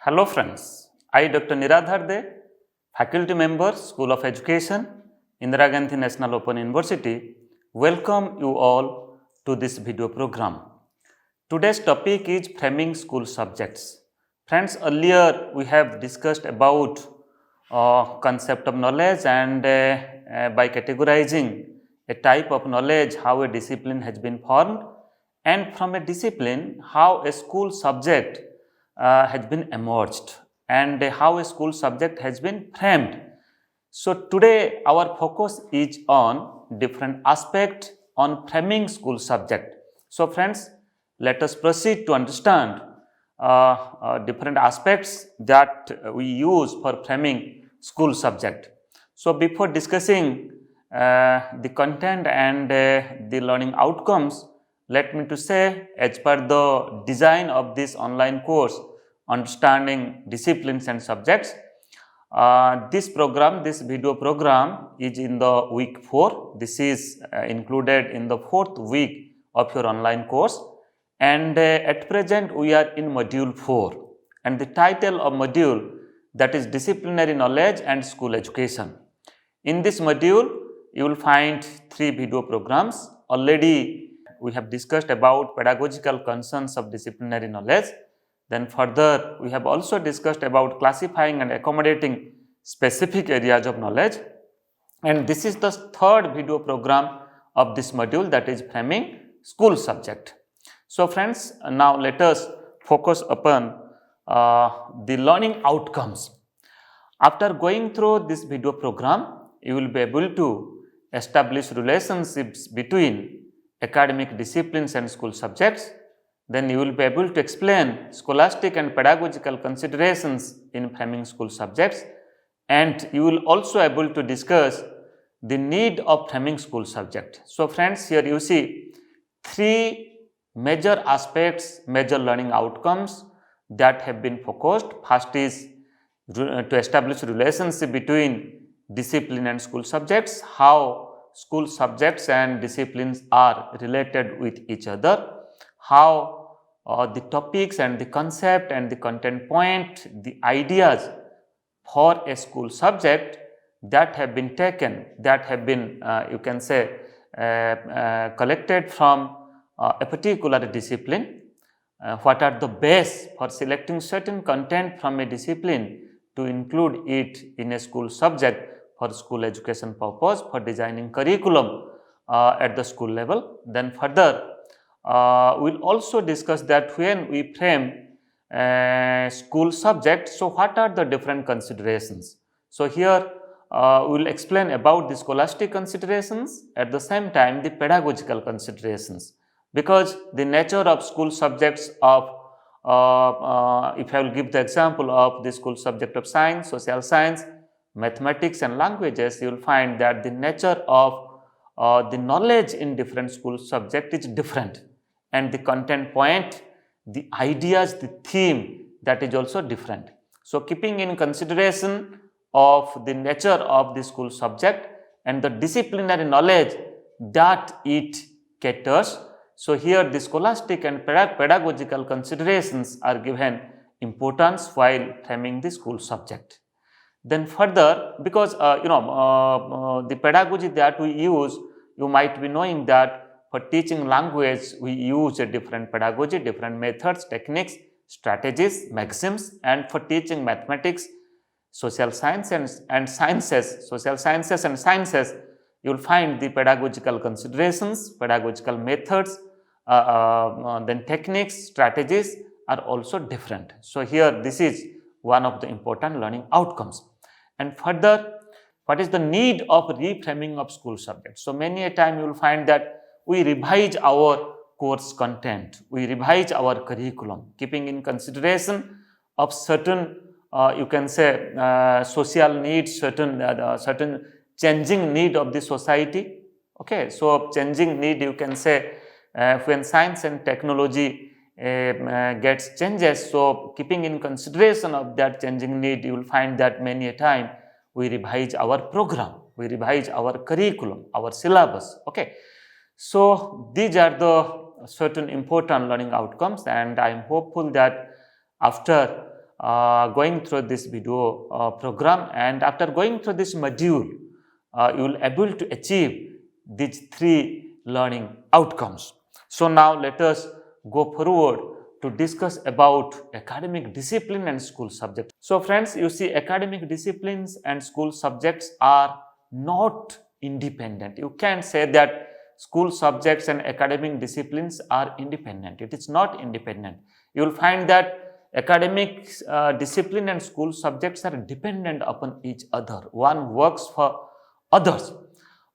Hello friends, I Dr. Niradhar De, faculty member, School of Education, Indira Gandhi National Open University, welcome you all to this video program. Today's topic is framing school subjects. Friends, earlier we have discussed about concept of knowledge and by categorizing a type of knowledge, how a discipline has been formed, and from a discipline, how a school subject has been emerged and how a school subject has been framed. So today our focus is on different aspect on framing school subject. So friends, let us proceed to understand different aspects that we use for framing school subject. So before discussing the content and the learning outcomes, let me to say, as per the design of this online course, Understanding Disciplines and Subjects, this video program is in the week 4. This is included in the 4th week of your online course, and at present we are in module 4, and the title of module, that is Disciplinary Knowledge and School Education. In this module, you will find 3 video programs. Already we have discussed about pedagogical concerns of disciplinary knowledge. Then further, we have also discussed about classifying and accommodating specific areas of knowledge. And this is the 3rd video program of this module, that is framing school subject. So friends, now let us focus upon the learning outcomes. After going through this video program, you will be able to establish relationships between academic disciplines and school subjects. Then you will be able to explain scholastic and pedagogical considerations in framing school subjects, and you will also able to discuss the need of framing school subject. So friends, here you see 3 major aspects, major learning outcomes that have been focused. First is to establish relationship between discipline and school subjects, how school subjects and disciplines are related with each other, how the topics and the concept and the content point, the ideas for a school subject that have been taken, that have been you can say collected from a particular discipline, what are the base for selecting certain content from a discipline to include it in a school subject for school education purpose, for designing curriculum at the school level. Then further, we will also discuss that when we frame school subject, so what are the different considerations. So here we will explain about the scholastic considerations, at the same time the pedagogical considerations, because the nature of school subjects of if I will give the example of the school subject of science, social science, mathematics and languages, you will find that the nature of the knowledge in different school subject is different, and the content point, the ideas, the theme, that is also different. So keeping in consideration of the nature of the school subject and the disciplinary knowledge that it caters, so here the scholastic and pedagogical considerations are given importance while framing the school subject. Then further, because the pedagogy that we use, you might be knowing that for teaching language we use a different pedagogy, different methods, techniques, strategies, maxims, and for teaching mathematics, social science and sciences, social sciences and sciences, you will find the pedagogical considerations, pedagogical methods, then techniques, strategies are also different. So here this is one of the important learning outcomes. And further, what is the need of reframing of school subjects? So many a time you will find that we revise our course content, we revise our curriculum, keeping in consideration of certain you can say social needs, certain changing need of the society. Okay, so changing need, you can say when science and technology gets changes, so keeping in consideration of that changing need, you will find that many a time we revise our program, we revise our curriculum, our syllabus. Okay, so these are the certain important learning outcomes, and I am hopeful that after going through this video program, and after going through this module, you will able to achieve these 3 learning outcomes. So now let us go forward to discuss about academic discipline and school subjects. So friends, you see, academic disciplines and school subjects are not independent. You can't say that school subjects and academic disciplines are independent. It is not independent. You will find that academic discipline and school subjects are dependent upon each other. One works for others.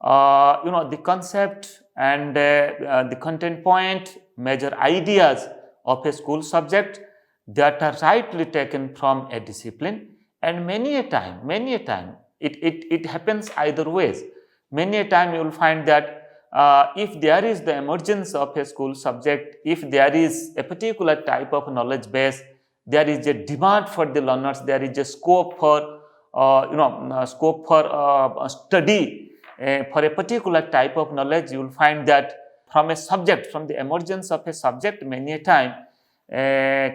The concept and the content point, major ideas of a school subject that are rightly taken from a discipline, and many a time it happens either ways. Many a time you will find that if there is the emergence of a school subject, if there is a particular type of knowledge base, there is a demand for the learners, there is a scope for study for a particular type of knowledge, you will find that from the emergence of a subject, many a time,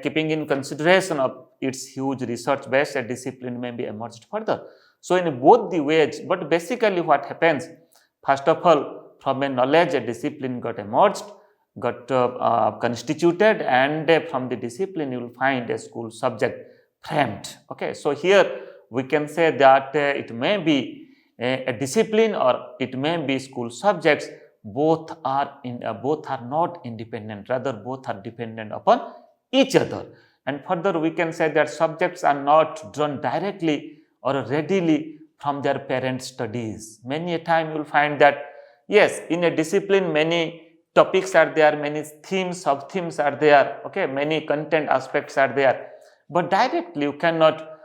keeping in consideration of its huge research base, a discipline may be emerged further. So in both the ways, but basically what happens, first of all, from a knowledge, a discipline got emerged, got constituted, and from the discipline you will find a school subject framed. Okay, so here we can say that it may be a discipline or it may be school subjects. Both are not independent, rather both are dependent upon each other. And further we can say that subjects are not drawn directly or readily from their parent studies. Many a time you will find that yes, in a discipline many topics are there, many themes, sub-themes are there, okay, many content aspects are there, but directly you cannot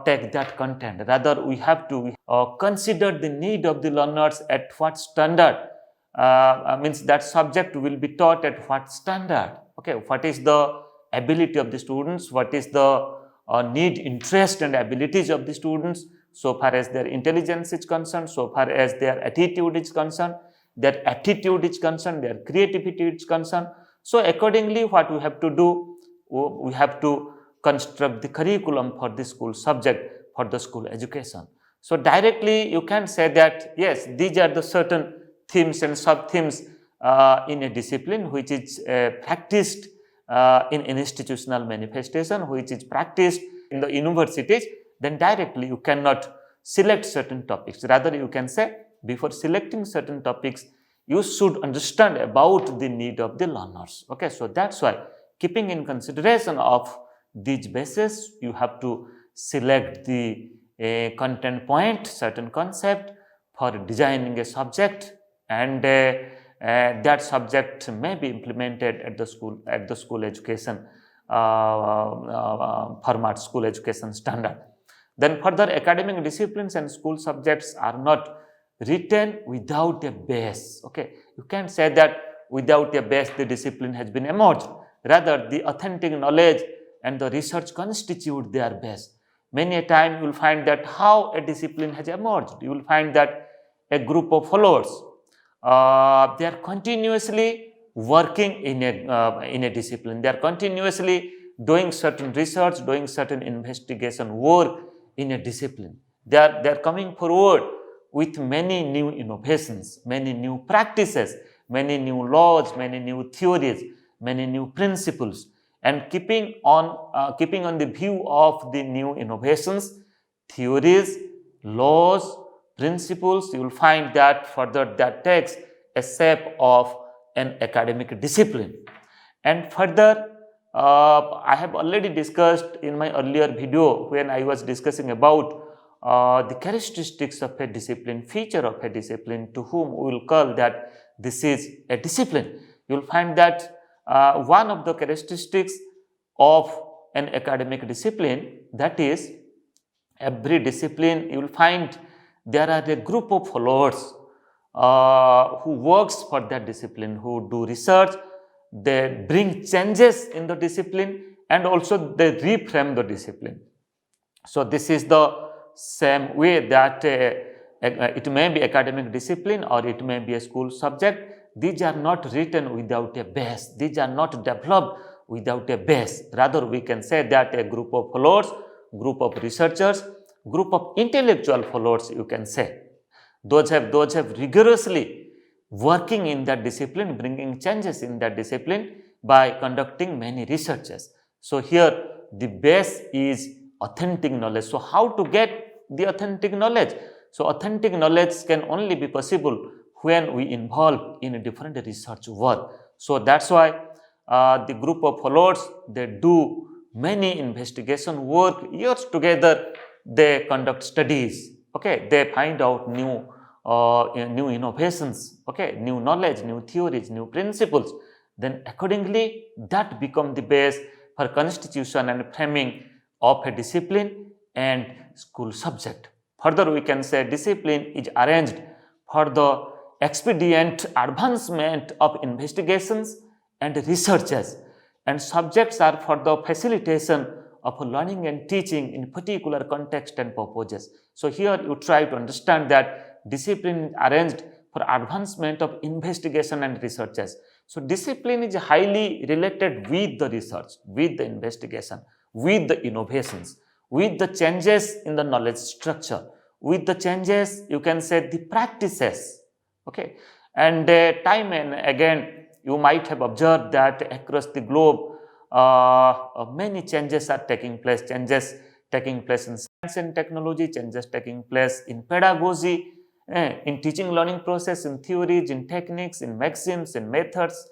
take that content. Rather we have to consider the need of the learners, at what standard, means that subject will be taught at what standard, okay, what is the ability of the students, what is the need, interest and abilities of the students, so far as their intelligence is concerned, so far as their attitude is concerned, their creativity is concerned. So accordingly what we have to do, we have to construct the curriculum for the school subject, for the school education. So directly you can say that yes, these are the certain themes and sub-themes in a discipline which is practiced in institutional manifestation, which is practiced in the universities. Then directly you cannot select certain topics. Rather you can say, before selecting certain topics, you should understand about the need of the learners. Okay, so that's why, keeping in consideration of these bases, you have to select the content point, certain concept for designing a subject, and that subject may be implemented at the school education format, school education standard. Then further, academic disciplines and school subjects are not written without a base. Okay, you can't say that without a base the discipline has been emerged. Rather, the authentic knowledge and the research constitute their base. Many a time you will find that how a discipline has emerged. You will find that a group of followers, they are continuously working in a discipline. They are continuously doing certain research, doing certain investigation work in a discipline. They are coming forward with many new innovations, many new practices, many new laws, many new theories, many new principles. And keeping on the view of the new innovations, theories, laws, principles, you will find that further that takes a shape of an academic discipline. And further, I have already discussed in my earlier video when I was discussing about the characteristics of a discipline, feature of a discipline, to whom we will call that this is a discipline. You will find that one of the characteristics of an academic discipline, that is, every discipline you will find there are a group of followers who works for that discipline, who do research, they bring changes in the discipline, and also they reframe the discipline. So this is the same way that it may be academic discipline or it may be a school subject. These are not written without a base. These are not developed without a base. Rather, we can say that a group of followers, group of researchers, group of intellectual followers, you can say. Those have rigorously working in that discipline, bringing changes in that discipline by conducting many researches. So here the base is authentic knowledge. So how to get the authentic knowledge? So authentic knowledge can only be possible when we involve in different research work. So that's why the group of followers, they do many investigation work years together. They conduct studies. Okay, they find out new innovations. Okay, new knowledge, new theories, new principles. Then accordingly, that become the base for constitution and framing of a discipline and school subject. Further, we can say discipline is arranged for the expedient advancement of investigations and researches, and subjects are for the facilitation of learning and teaching in particular context and purposes. So here you try to understand that discipline is arranged for advancement of investigation and researches. So discipline is highly related with the research, with the investigation, with the innovations, with the changes in the knowledge structure, with the changes, you can say, the practices. Okay, and time and again you might have observed that across the globe many changes are taking place. Changes taking place in science and technology, changes taking place in pedagogy, in teaching learning process, in theories, in techniques, in maxims, in methods.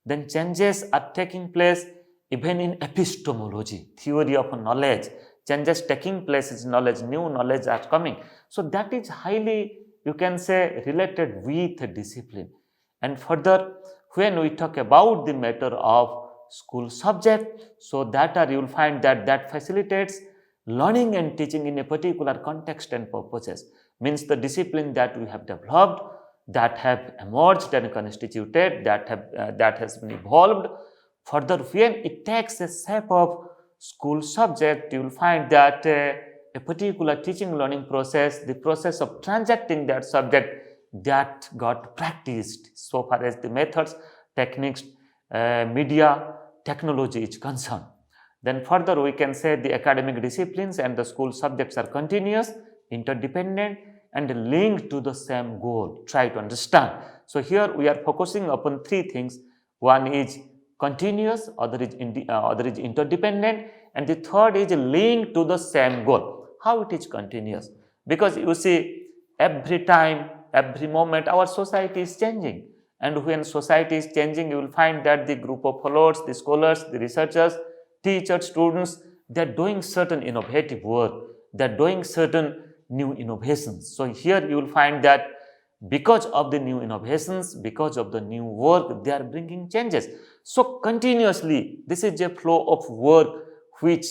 Then changes are taking place even in epistemology, theory of knowledge. Changes taking place in knowledge, new knowledge are coming. So that is highly, you can say, related with discipline. And further, when we talk about the matter of school subject, so that you will find that facilitates learning and teaching in a particular context and purposes. Means the discipline that we have developed, that have emerged and constituted, that has been evolved. Further, when it takes a shape of school subject, you will find that a particular teaching learning process, the process of transacting that subject, that got practiced so far as the methods, techniques, media, technology is concerned. Then further we can say the academic disciplines and the school subjects are continuous, interdependent and linked to the same goal. Try to understand. So here we are focusing upon three things. One is continuous, other is interdependent, and the third is linked to the same goal. How it is continuous? Because you see, every time, every moment our society is changing, and when society is changing, you will find that the group of followers, the scholars, the researchers, teachers, students, they are doing certain innovative work, they are doing certain new innovations. So here you will find that because of the new innovations, because of the new work, they are bringing changes. So continuously, this is a flow of work which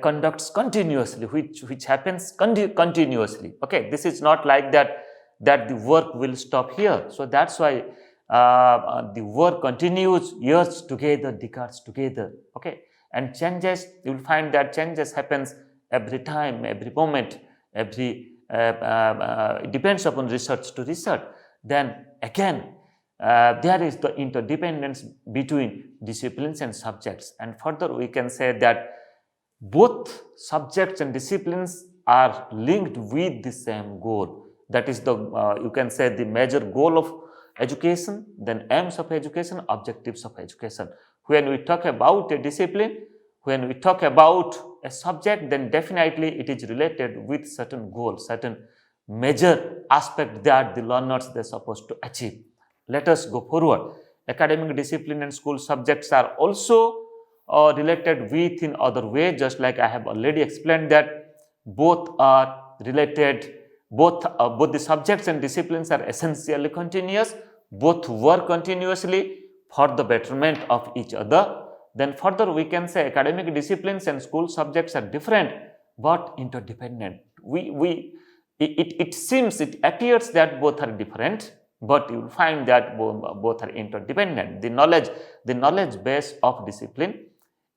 conducts continuously, which happens continuously. Okay, this is not like that the work will stop here. So that's why the work continues years together, decades together. Okay, and changes, you will find that changes happens every time, every moment, it depends upon research to research. Then again, there is the interdependence between disciplines and subjects. And further we can say that both subjects and disciplines are linked with the same goal. That is the, you can say, the major goal of education, then aims of education, objectives of education. When we talk about a discipline, when we talk about a subject, then definitely it is related with certain goals, certain major aspect that the learners they are supposed to achieve. Let us go forward. Academic discipline and school subjects are also related with in other way, just like I have already explained that both are related, both the subjects and disciplines are essentially continuous, both work continuously for the betterment of each other. Then further we can say academic disciplines and school subjects are different but interdependent. It seems, it appears that both are different, but you will find that both are interdependent. The knowledge base of discipline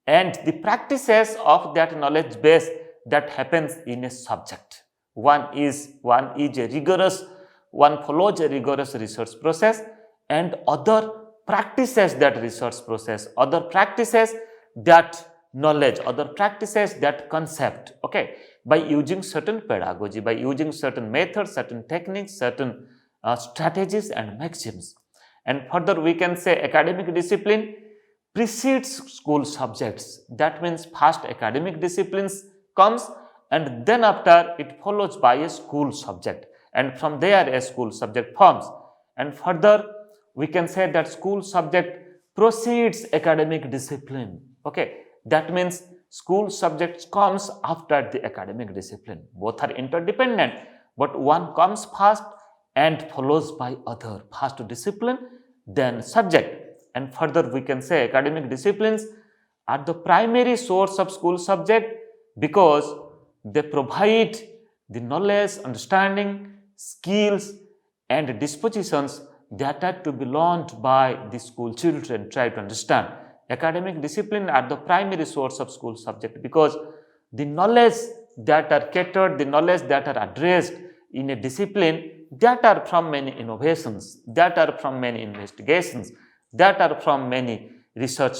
and the practices of that knowledge base that happens in a subject. One follows a rigorous research process, and other practices that research process, other practices that knowledge, other practices that concept, okay, by using certain pedagogy, by using certain methods, certain techniques, certain strategies and maxims. And further we can say academic discipline precedes school subjects. That means first academic disciplines comes and then after it follows by a school subject, and from there a school subject forms. And further we can say that school subject precedes academic discipline. Okay, that means school subjects comes after the academic discipline. Both are interdependent, but one comes first and follows by other. First discipline, then subject. And further we can say academic disciplines are the primary source of school subject because they provide the knowledge, understanding, skills and dispositions that are to be learned by the school children. Try to understand. Academic discipline are the primary source of school subject because the knowledge that are catered, the knowledge that are addressed in a discipline, that are from many innovations, that are from many investigations, that are from many research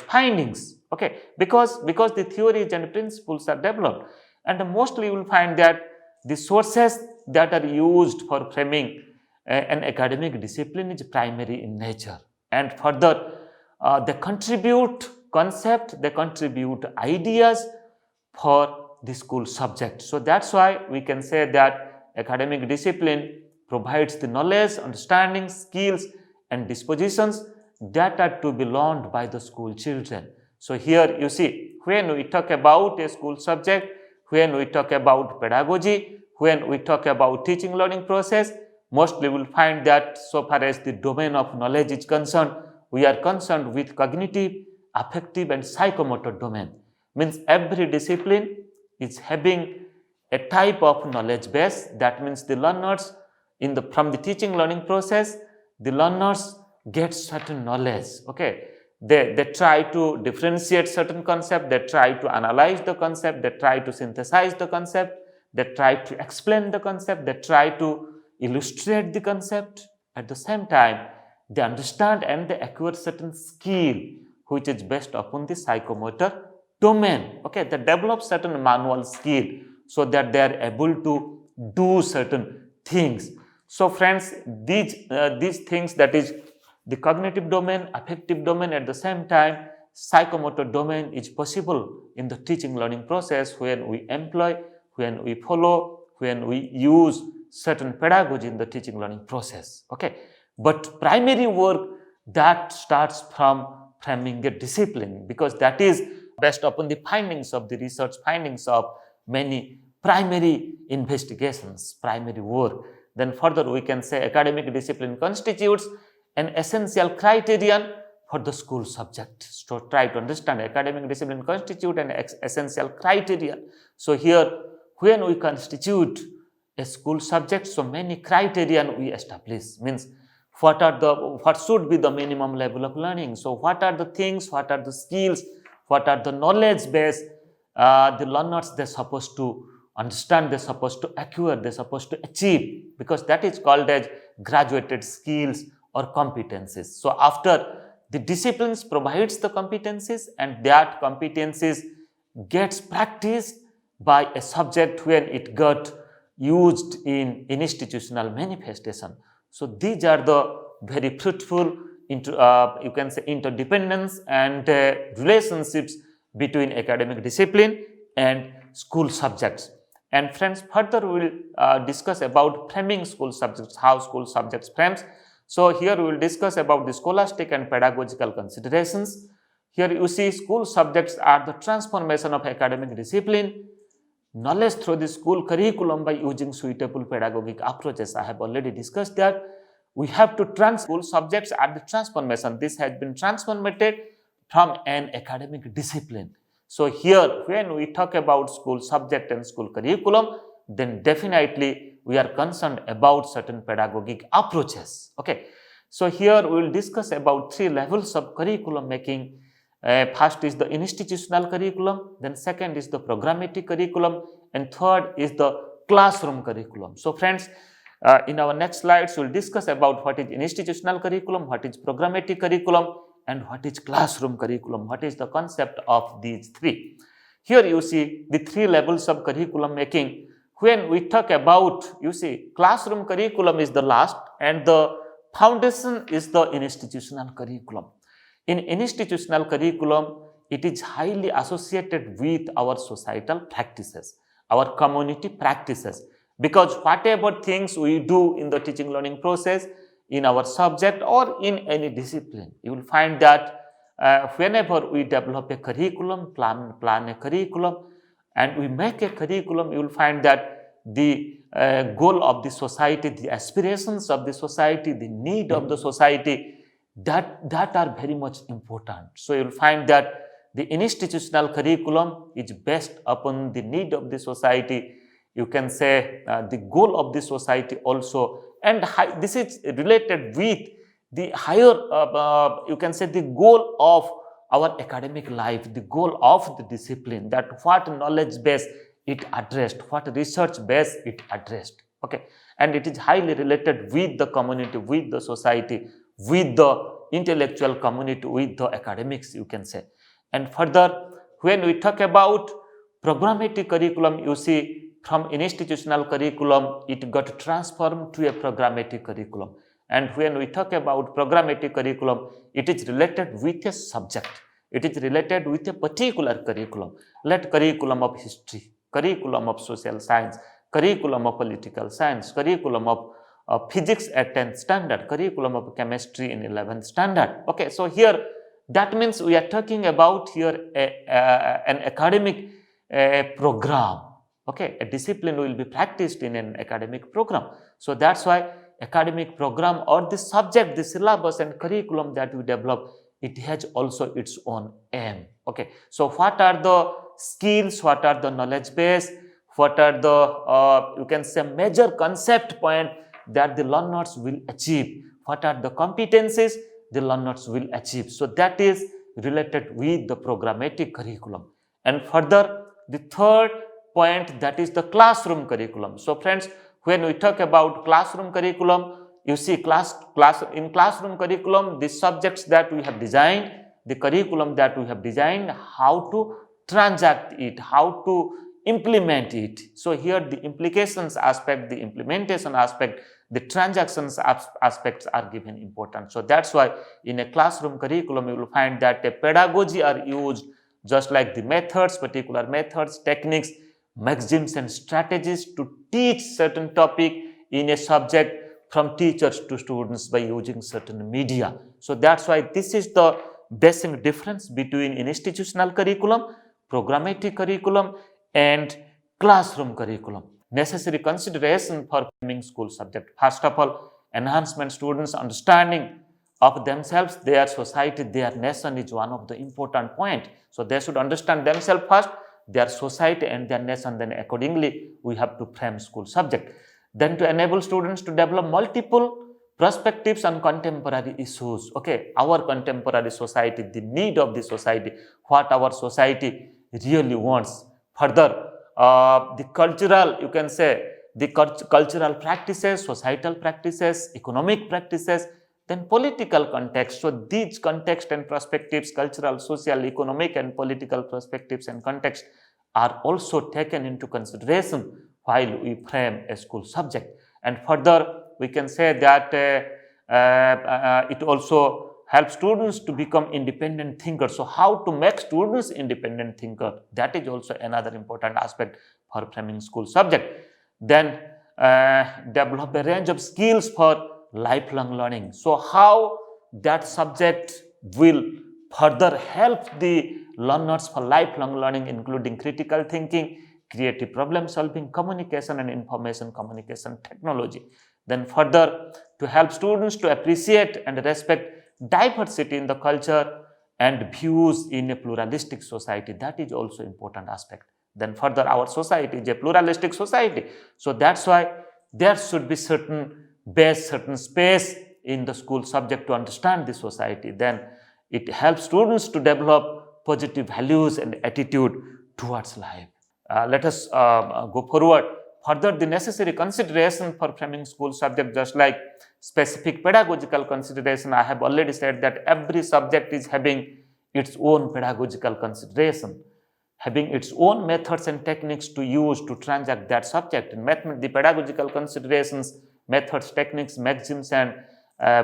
findings. Okay, because the theories and principles are developed, and mostly you will find that the sources that are used for framing an academic discipline is primary in nature, and further they contribute concept, they contribute ideas for the school subject. So that's why we can say that academic discipline provides the knowledge, understanding, skills and dispositions that are to be learned by the school children. So here you see, when we talk about a school subject, when we talk about pedagogy, when we talk about teaching learning process, mostly we will find that so far as the domain of knowledge is concerned, we are concerned with cognitive, affective and psychomotor domain. Means every discipline is having a type of knowledge base. That means the learners from the teaching learning process, the learners get certain knowledge. Okay, they try to differentiate certain concept, they try to analyze the concept, they try to synthesize the concept, they try to explain the concept, they try to illustrate the concept. At the same time, they understand and they acquire certain skill which is based upon the psychomotor domain. Okay, they develop certain manual skill so that they are able to do certain things. So friends, these things, that is the cognitive domain, affective domain, at the same time psychomotor domain, is possible in the teaching learning process when we employ, when we follow, when we use certain pedagogy in the teaching learning process. Okay, but primary work that starts from framing a discipline, because that is based upon the findings of the research, findings of many primary investigations, primary work. Then further we can say academic discipline constitutes an essential criterion for the school subject. So try to understand, academic discipline constitute an essential criterion. So here when we constitute a school subject, so many criterion we establish. Means what should be the minimum level of learning. So what are the things, what are the skills, what are the knowledge base the learners they're supposed to understand, they're supposed to acquire, they're supposed to achieve, because that is called as graduated skills or competencies. So after the disciplines provides the competencies, and that competencies gets practiced by a subject when it got used in institutional manifestation. So these are the very fruitful you can say interdependence and relationships between academic discipline and school subjects. And friends, further we will discuss about framing school subjects, how school subjects frames. So here we will discuss about the scholastic and pedagogical considerations. Here you see school subjects are the transformation of academic discipline, knowledge through the school curriculum by using suitable pedagogic approaches. I have already discussed that. We have to school subjects are the transformation. This has been transformated from an academic discipline. So here when we talk about school subject and school curriculum, then definitely we are concerned about certain pedagogic approaches. Okay, so here we will discuss about 3 levels of curriculum making. First is the institutional curriculum, then second is the programmatic curriculum, and third is the classroom curriculum. So friends, In our next slides, we'll discuss about what is institutional curriculum, what is programmatic curriculum, and what is classroom curriculum, what is the concept of these three. Here you see the three levels of curriculum making. When we talk about, you see, classroom curriculum is the last and the foundation is the institutional curriculum. In institutional curriculum, it is highly associated with our societal practices, our community practices, because whatever things we do in the teaching learning process, in our subject or in any discipline, you will find that whenever we develop a curriculum, plan a curriculum, and we make a curriculum, you will find that the goal of the society, the aspirations of the society, the need of the society, that are very much important. So you will find that the institutional curriculum is based upon the need of the society. You can say the goal of the society also, and this is related with the higher, you can say the goal of our academic life, the goal of the discipline, that what knowledge base it addressed, what research base it addressed. Okay, and it is highly related with the community, with the society, with the intellectual community, with the academics, you can say. And further, when we talk about programmatic curriculum, you see, from institutional curriculum, it got transformed to a programmatic curriculum. And when we talk about programmatic curriculum, it is related with a subject. It is related with a particular curriculum, like curriculum of history, curriculum of social science, curriculum of political science, curriculum of physics at 10th standard, curriculum of chemistry in 11th standard. Okay, so here that means we are talking about here an academic program. Okay, a discipline will be practiced in an academic program. So that's why academic program or the subject, the syllabus and curriculum that we develop, it has also its own aim. Okay, so what are the skills, what are the knowledge base, what are the you can say major concept point that the learners will achieve, what are the competencies the learners will achieve. So that is related with the programmatic curriculum. And further, the third point, that is the classroom curriculum. So friends, when we talk about classroom curriculum, you see in classroom curriculum, the subjects that we have designed, the curriculum that we have designed, how to transact it, how to implement it. So here the implications aspect, the implementation aspect, the transactions aspects are given importance. So that's why in a classroom curriculum, you will find that a pedagogy are used, just like the methods, particular methods, techniques, maxims and strategies to teach certain topic in a subject from teachers to students by using certain media. So that's why this is the basic difference between institutional curriculum, programmatic curriculum and classroom curriculum. Necessary consideration for framing school subject. First of all, enhancement students' understanding of themselves, their society, their nation is one of the important point. So they should understand themselves first, their society and their nation, then accordingly we have to frame school subject. Then to enable students to develop multiple perspectives on contemporary issues. Okay, our contemporary society, the need of the society, what our society really wants. Further, the cultural, you can say, the cultural practices, societal practices, economic practices, then political context. So these context and perspectives, cultural, social, economic and political perspectives and context are also taken into consideration while we frame a school subject. And further, we can say that it also helps students to become independent thinkers. So how to make students independent thinker, that is also another important aspect for framing school subject. Then develop a range of skills for lifelong learning. So how that subject will further help the learners for lifelong learning, including critical thinking, creative problem solving, communication and information communication technology. Then further, to help students to appreciate and respect diversity in the culture and views in a pluralistic society, that is also important aspect. Then further, our society is a pluralistic society. So that's why there should be certain base, certain space in the school subject to understand the society. Then it helps students to develop positive values and attitude towards life. Let us go forward. further the necessary consideration for framing school subject, just like specific pedagogical consideration. I have already said that every subject is having its own pedagogical consideration, having its own methods and techniques to use to transact that subject. In the pedagogical considerations, methods, techniques, maxims, and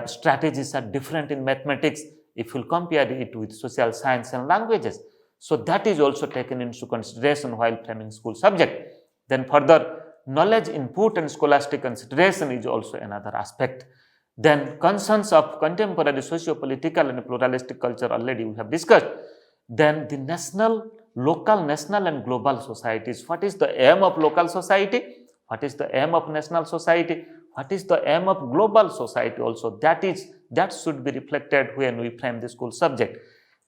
strategies are different in mathematics if you compare it with social science and languages. So that is also taken into consideration while framing school subject. Then further, knowledge input and scholastic consideration is also another aspect. Then concerns of contemporary socio-political and pluralistic culture already we have discussed. Then the national, local, national and global societies. What is the aim of local society? What is the aim of national society? What is the aim of global society also? That should be reflected when we frame the school subject.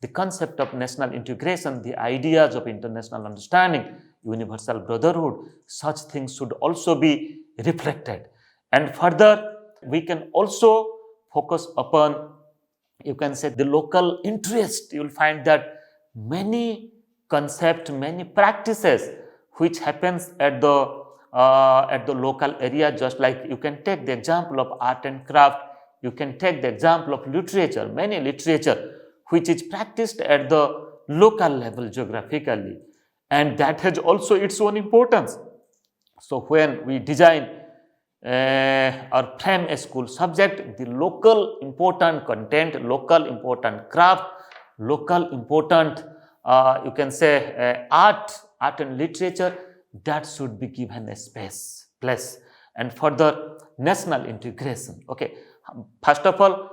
The concept of national integration, the ideas of international understanding, universal brotherhood, such things should also be reflected. And further, we can also focus upon, you can say, the local interest. You will find that many concepts, many practices which happens at the local area, just like you can take the example of art and craft, you can take the example of literature, many literature which is practiced at the local level geographically, and that has also its own importance. So when we design or frame a school subject, the local important content, local important craft, local important you can say art and literature, that should be given a place. And further, national integration. Okay, first of all,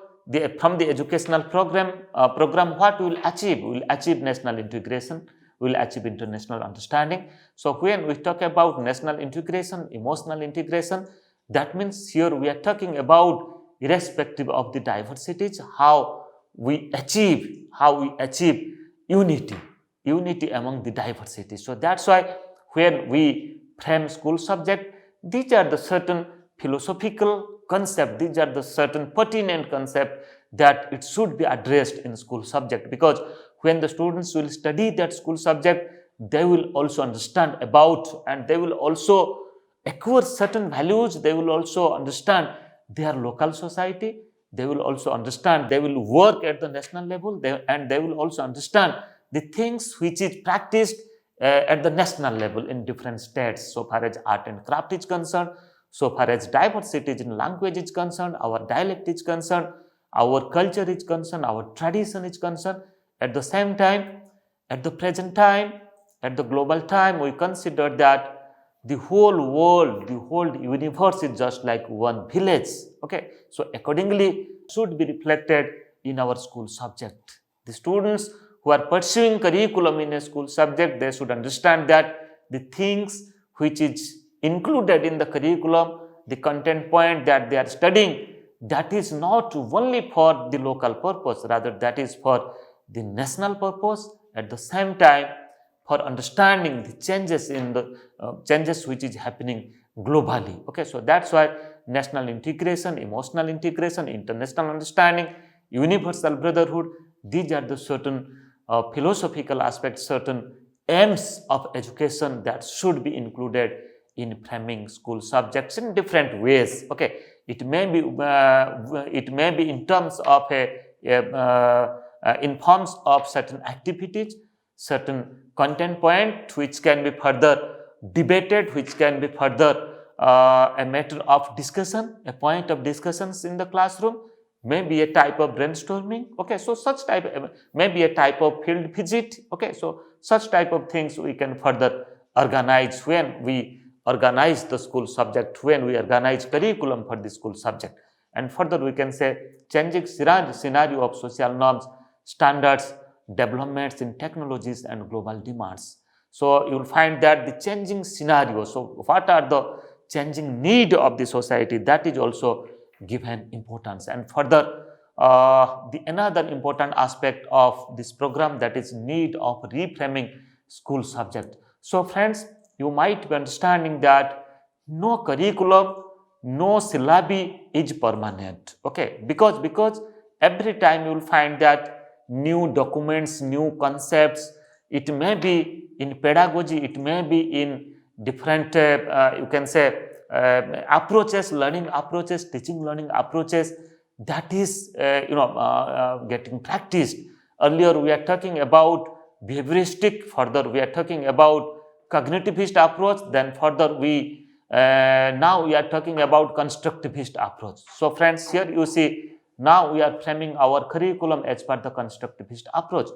from the educational program, what we will achieve? We will achieve national integration, we will achieve international understanding. So when we talk about national integration, emotional integration, that means here we are talking about, irrespective of the diversities, how we achieve unity among the diversity. So that's why when we frame school subject, these are the certain philosophical concept, these are the certain pertinent concept that it should be addressed in school subject, because when the students will study that school subject, they will also understand about, and they will also acquire certain values, they will also understand their local society, they will also understand, they will work at the national level, and they will also understand the things which is practiced at the national level in different states, so far as art and craft is concerned, so far as diversity in language is concerned, our dialect is concerned, our culture is concerned, our tradition is concerned. At the same time, at the present time, at the global time, we consider that the whole world, the whole universe is just like one village. Okay, so accordingly should be reflected in our school subject. The students who are pursuing curriculum in a school subject, they should understand that the things which is included in the curriculum, the content point that they are studying, that is not only for the local purpose, rather that is for the national purpose, at the same time for understanding the changes in the changes which is happening globally. Okay, so that's why national integration, emotional integration, international understanding, universal brotherhood, these are the certain philosophical aspects, certain aims of education that should be included in framing school subjects in different ways. Okay, it may be in terms of in forms of certain activities, certain content point which can be further debated, which can be further a matter of discussion, a point of discussions in the classroom, maybe a type of brainstorming. Okay, so such type, maybe a type of field visit. Okay, so such type of things we can further organize when we organize the school subject, when we organize curriculum for the school subject. And further we can say changing scenario of social norms, standards, developments in technologies and global demands. So you will find that the changing scenario, so what are the changing need of the society, that is also given importance. And further another important aspect of this program, that is need of reframing school subject. So friends, you might be understanding that no curriculum, no syllabi is permanent. Okay, because every time you will find that new documents, new concepts, it may be in pedagogy, it may be in different, you can say, approaches, learning approaches, teaching learning approaches, that is, getting practiced. Earlier we are talking about behavioristic, further we are talking about cognitivist approach, then further we now we are talking about constructivist approach. So friends, here you see, now we are framing our curriculum as per the constructivist approach.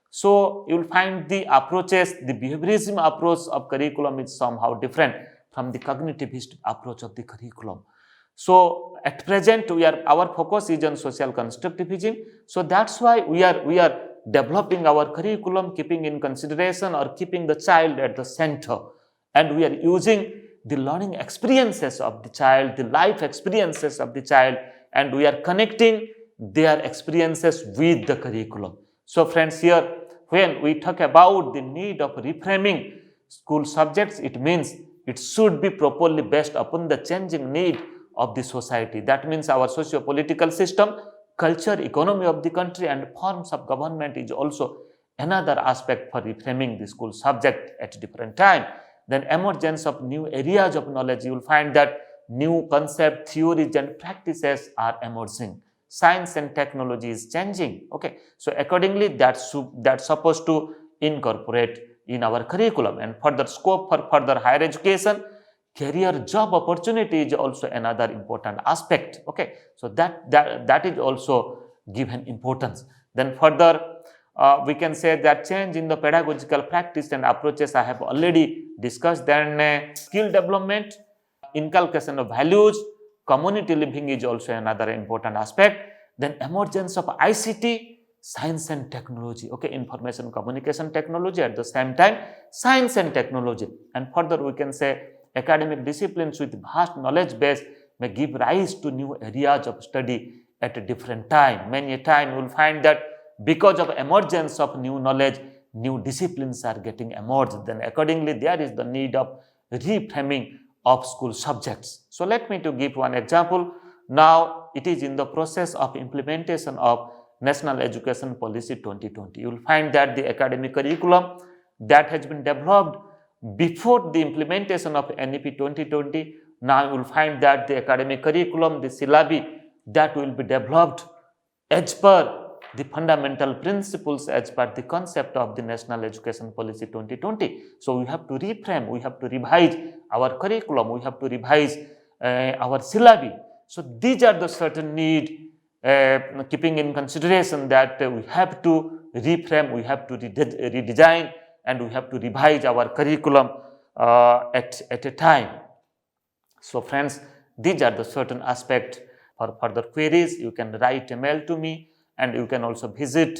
So you will find the approaches, the behaviorism approach of curriculum is somehow different from the cognitivist approach of the curriculum. So at present our focus is on social constructivism. So that's why we are developing our curriculum keeping in consideration or keeping the child at the center, and we are using the learning experiences of the child, the life experiences of the child, and we are connecting their experiences with the curriculum. So friends, here when we talk about the need of reframing school subjects, it means it should be properly based upon the changing need of the society. That means our socio-political system, culture, economy of the country, and forms of government is also another aspect for reframing the school subject at different time. Then emergence of new areas of knowledge, you will find that new concept, theories and practices are emerging. Science and technology is changing. Okay, so accordingly that's supposed to incorporate in our curriculum. And further scope for further higher education, career job opportunity is also another important aspect. Okay, so that is also given importance. Then further we can say that change in the pedagogical practice and approaches I have already discussed. Then skill development, inculcation of values, community living is also another important aspect. Then emergence of ICT, science and technology. Okay, information communication technology, at the same time science and technology. And further we can say academic disciplines with vast knowledge base may give rise to new areas of study at a different time. Many a time you will find that because of emergence of new knowledge, new disciplines are getting emerged. Then accordingly there is the need of reframing of school subjects. So let me to give one example. Now it is in the process of implementation of National Education Policy 2020. You will find that the academic curriculum that has been developed before the implementation of NEP 2020, now you will find that the academic curriculum, the syllabi that will be developed as per the fundamental principles, as per the concept of the National Education Policy 2020. So we have to reframe, we have to revise our curriculum, we have to revise our syllabi. So these are the certain need, keeping in consideration that we have to reframe, we have to redesign, and we have to revise our curriculum at a time. So friends, these are the certain aspects. For further queries, you can write a mail to me, and you can also visit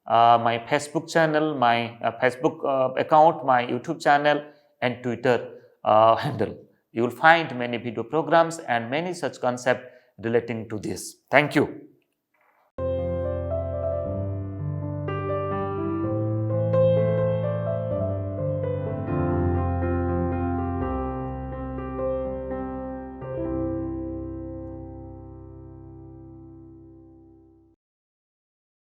my Facebook channel, my Facebook account, my YouTube channel and Twitter handle. You will find many video programs and many such concepts relating to this. Thank you.